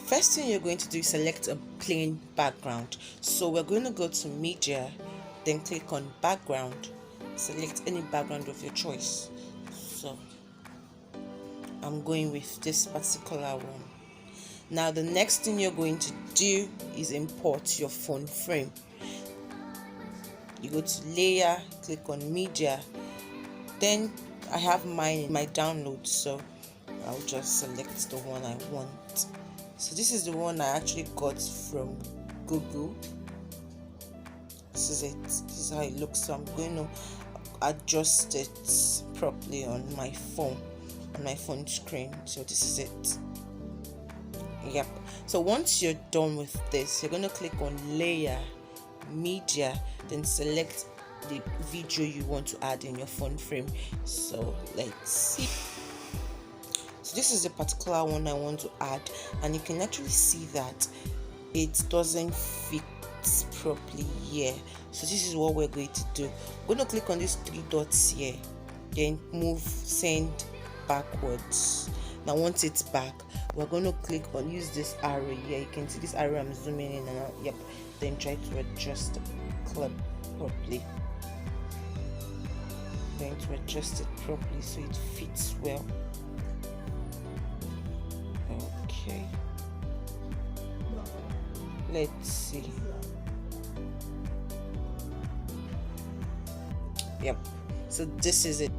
First thing you're going to do is select a plain background. So we're going to go to media, then click on background, select any background of your choice. So I'm going with this particular one. Now the next thing you're going to do is import your phone frame. You go to layer, click on media, then I have mine in my downloads, so I'll just select the one I want. So this is the one I actually got from Google. This is it. This is how it looks. So I'm going to adjust it properly on my phone screen. So this is it. Yep. So once you're done with this, you're going to click on layer, media, then select the video you want to add in your phone frame. So let's see. So this is the particular one I want to add, and you can actually see that it doesn't fit properly here. So this is what we're going to do. We're going to click on these three dots here, then move send backwards. Now once it's back, we're going to click on use this arrow here. You can see this arrow, I'm zooming in and out. Yep. Then try to adjust the clip properly. Going to adjust it properly so it fits well. Okay, let's see. Yep, so this is it.